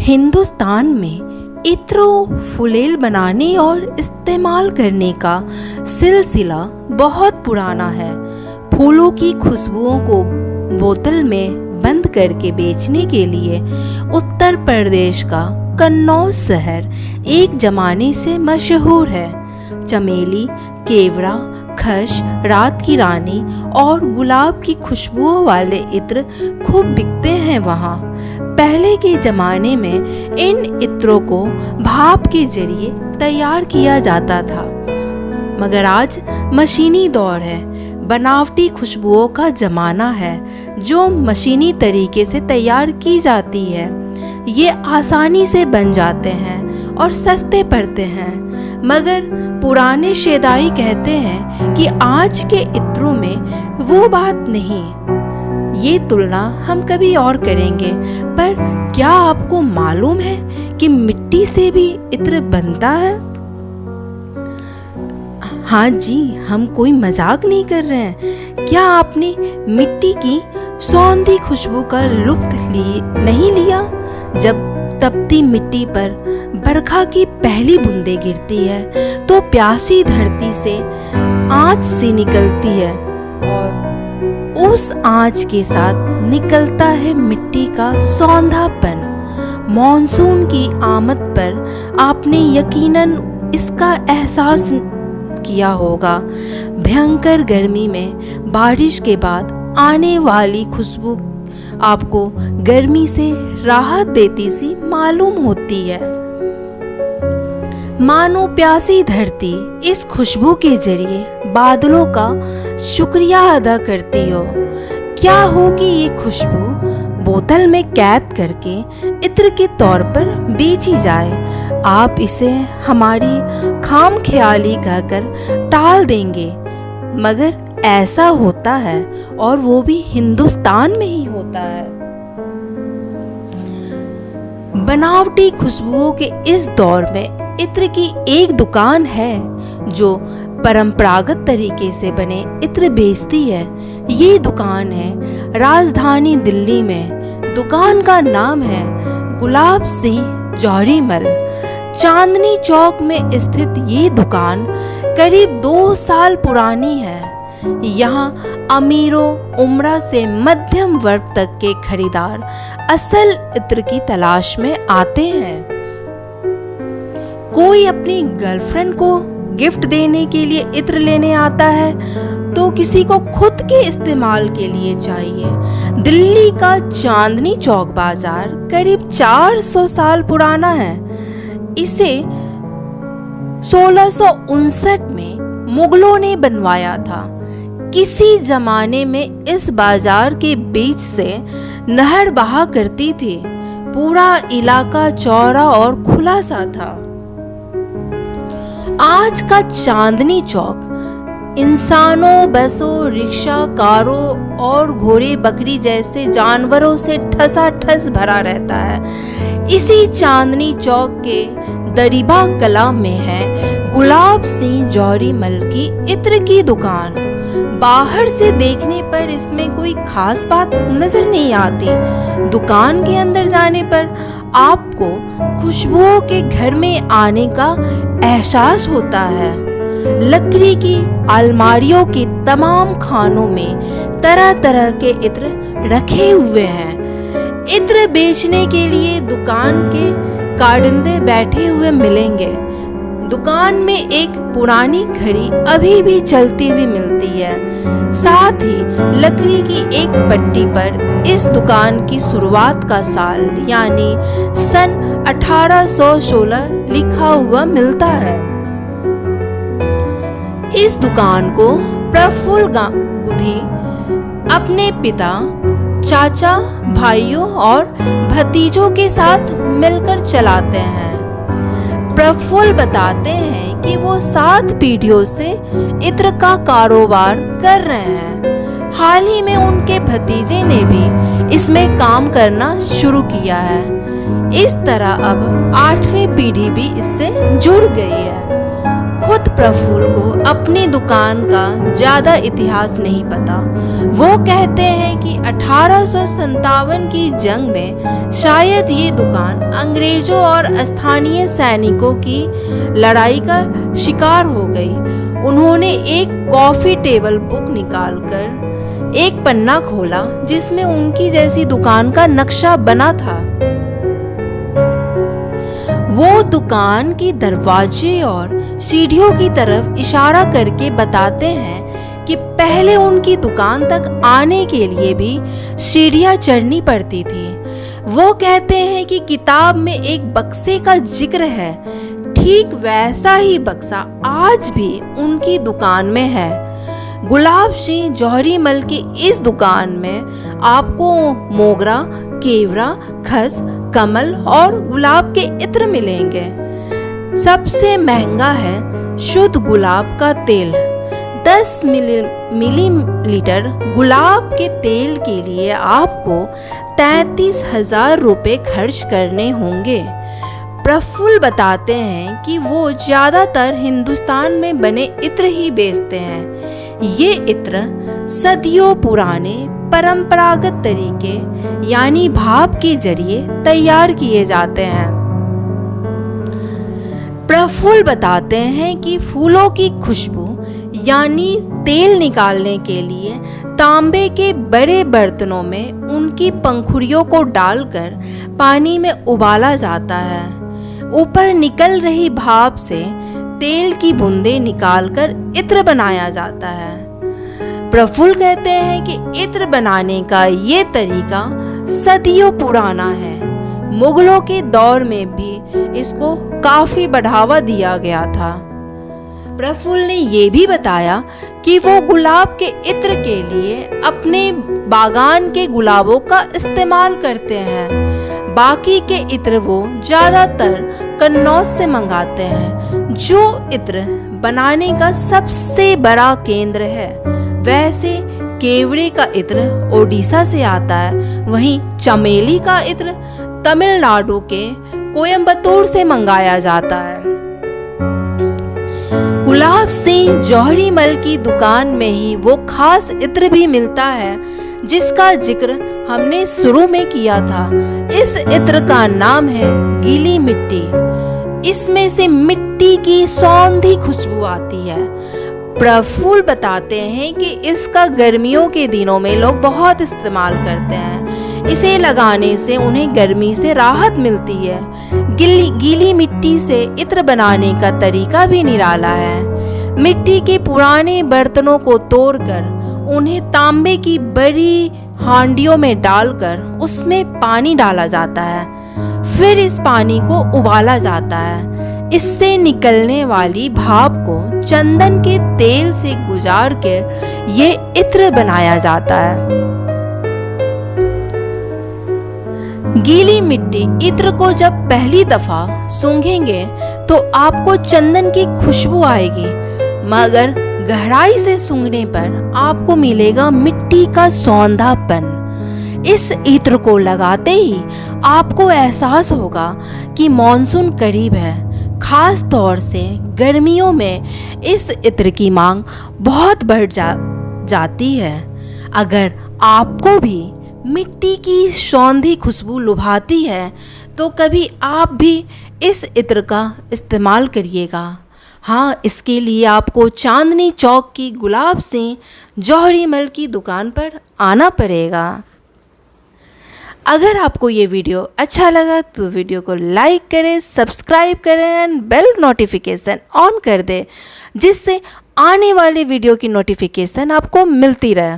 हिंदुस्तान में इत्रों फुलेल बनाने और इस्तेमाल करने का सिलसिला बहुत पुराना है। फूलों की खुशबुओं को बोतल में बंद करके बेचने के लिए उत्तर प्रदेश का कन्नौज शहर एक जमाने से मशहूर है। चमेली, केवड़ा, खस, रात की रानी और गुलाब की खुशबुओं वाले इत्र खूब बिकते हैं वहाँ। पहले के ज़माने में इन इत्रों को भाप के जरिए तैयार किया जाता था, मगर आज मशीनी दौर है। बनावटी खुशबुओं का ज़माना है जो मशीनी तरीके से तैयार की जाती है। ये आसानी से बन जाते हैं और सस्ते पड़ते हैं, मगर पुराने शेदाई कहते हैं कि आज के इत्रों में वो बात नहीं। ये तुलना हम कभी और करेंगे, पर क्या आपको मालूम है कि मिट्टी से भी इत्र बनता है? हाँ जी, हम कोई मजाक नहीं कर रहे हैं। क्या आपने मिट्टी की सौंधी खुशबू का लुत्फ नहीं लिया? जब तपती मिट्टी पर बरखा की पहली बूंदें गिरती है तो प्यासी धरती से आँच सी निकलती है और उस आँच के साथ निकलता है मिट्टी का सौंधापन। मॉनसून की आमद पर आपने यकीनन इसका एहसास किया होगा। भयंकर गर्मी में बारिश के बाद आने वाली खुशबू आपको गर्मी से राहत देती सी मालूम होती है। मानो प्यासी धरती इस खुशबू के जरिए बादलों का शुक्रिया अदा करती हो। क्या होगी ये खुशबू बोतल में कैद करके इत्र के तौर पर बेची जाए। आप इसे हमारी खाम ख्याली कहकर टाल देंगे, मगर ऐसा होता है और वो भी हिंदुस्तान में ही होता है। बनावटी खुशबुओं के इस दौर में इत्र की एक दुकान है जो परंपरागत तरीके से बने इत्र बेचती है। ये दुकान है राजधानी दिल्ली में। दुकान का नाम है गुलाब सिंह जौहरी मल। चांदनी चौक में स्थित ये दुकान करीब 2 साल पुरानी है। यहाँ अमीरों उम्रा से मध्यम वर्ग तक के खरीदार असल इत्र की तलाश में आते हैं। कोई अपनी गर्लफ्रेंड को गिफ्ट देने के लिए इत्र लेने आता है तो किसी को खुद के इस्तेमाल के लिए चाहिए। दिल्ली का चांदनी चौक बाजार करीब 400 साल पुराना है। इसे 1659 में मुगलों ने बनवाया था। किसी जमाने में इस बाजार के बीच से नहर बहा करती थी। पूरा इलाका चौड़ा और खुला सा था। आज का चांदनी चौक इंसानों, बसों, रिक्शा, कारों और घोड़े बकरी जैसे जानवरों से ठसाठस भरा रहता है। इसी चांदनी चौक के दरिबा कला में है गुलाब सिंह जौहरी मल की इत्र की दुकान। बाहर से देखने पर इसमें कोई खास बात नजर नहीं आती। दुकान के अंदर जाने पर आपको खुशबुओं के घर में आने का एहसास होता है। लकड़ी की अलमारियों के तमाम खानों में तरह तरह के इत्र रखे हुए हैं। इत्र बेचने के लिए दुकान के कारिंदे बैठे हुए मिलेंगे। दुकान में एक पुरानी घड़ी अभी भी चलती हुई मिलती है। साथ ही लकड़ी की एक पट्टी पर इस दुकान की शुरुआत का साल यानी सन 1816 लिखा हुआ मिलता है। इस दुकान को प्रफुल्ल गांधी अपने पिता, चाचा, भाइयों और भतीजों के साथ मिलकर चलाते हैं। प्रफुल्ल बताते हैं कि वो 7 पीढ़ियों से इत्र का कारोबार कर रहे हैं। हाल ही में उनके भतीजे ने भी इसमें काम करना शुरू किया है। इस तरह अब 8वीं पीढ़ी भी इससे जुड़ गई है। खुद प्रफुल्ल को अपनी दुकान का ज़्यादा इतिहास नहीं पता। वो कहते हैं कि 1857 की जंग में शायद ये दुकान अंग्रेज़ों और स्थानीय सैनिकों की लड़ाई का शिकार हो गई। उन्होंने एक कॉफ़ी टेबल बुक निकालकर एक पन्ना खोला जिसमें उनकी जैसी दुकान का नक्शा बना था। वो दुकान की दरवाजे और सीढ़ियों की तरफ इशारा करके बताते हैं कि पहले उनकी दुकान तक आने के लिए भी सीढ़ियाँ चढ़नी पड़ती थी। वो कहते हैं कि किताब में एक बक्से का जिक्र है, ठीक वैसा ही बक्सा आज भी उनकी दुकान में है। गुलाब सिंह जौहरीमल की इस दुकान में आपको मोगरा, केवड़ा, खस, कमल और गुलाब के इत्र मिलेंगे। सबसे महंगा है शुद्ध गुलाब का तेल। 10 मिलीलीटर गुलाब के तेल के लिए आपको 33,000 रुपये खर्च करने होंगे। प्रफुल्ल बताते हैं कि वो ज़्यादातर हिंदुस्तान में बने इत्र ही बेचते हैं। ये इत्र सदियों पुराने परंपरागत तरीके यानी भाप के जरिए तैयार किए जाते हैं। प्रफुल्ल बताते हैं कि फूलों की खुशबू यानी तेल निकालने के लिए तांबे के बड़े बर्तनों में उनकी पंखुड़ियों को डालकर पानी में उबाला जाता है। ऊपर निकल रही भाप से तेल की बूंदें निकालकर इत्र बनाया जाता है। प्रफुल्ल कहते हैं कि इत्र बनाने का ये तरीका सदियों पुराना है। मुगलों के दौर में भी इसको काफी बढ़ावा दिया गया था। प्रफुल्ल ने ये भी बताया कि वो गुलाब के इत्र के लिए अपने बागान के गुलाबों का इस्तेमाल करते हैं। बाकी के इत्र वो ज़्यादातर कन्नौज से मंगाते हैं, जो इत्र बनाने का सबसे बड़ा केंद्र है। वैसे केवड़े का इत्र ओडिशा से आता है, वहीं चमेली का इत्र तमिलनाडु के कोयम्बतूर से मंगाया जाता है। गुलाब सिंह जौहरीमल की दुकान में ही वो खास इत्र भी मिलता है जिसका जिक्र हमने शुरू में किया था। इस इत्र का नाम है गीली मिट्टी। इसमें से मिट्टी की सौंधी खुशबू आती है। प्रफुल्ल बताते हैं कि इसका गर्मियों के दिनों में लोग बहुत इस्तेमाल करते हैं। इसे लगाने से उन्हें गर्मी से राहत मिलती है। गीली मिट्टी से इत्र बनाने का तरीका भी निराला है। मिट्टी के पुराने बर्तनों को तोड़कर उन्हें तांबे की बड़ी हांडियों में डालकर उसमें पानी डाला जाता है। फिर इस पानी को उबाला जाता है। इससे निकलने वाली भाप को चंदन के तेल से गुजार कर ये इत्र बनाया जाता है। गीली मिट्टी इत्र को जब पहली दफा सूंघेंगे तो आपको चंदन की खुशबू आएगी, मगर गहराई से सूंघने पर आपको मिलेगा मिट्टी का सौंधापन। इस इत्र को लगाते ही आपको एहसास होगा कि मॉनसून करीब है। खास तौर से गर्मियों में इस इत्र की मांग बहुत बढ़ जाती है। अगर आपको भी मिट्टी की सौंधी खुशबू लुभाती है तो कभी आप भी इस इत्र का इस्तेमाल करिएगा। हाँ, इसके लिए आपको चांदनी चौक की गुलाब सिंह जौहरीमल की दुकान पर आना पड़ेगा। अगर आपको ये वीडियो अच्छा लगा तो वीडियो को लाइक करें, सब्सक्राइब करें एंड बेल नोटिफिकेशन ऑन कर दें, जिससे आने वाले वीडियो की नोटिफिकेशन आपको मिलती रहे।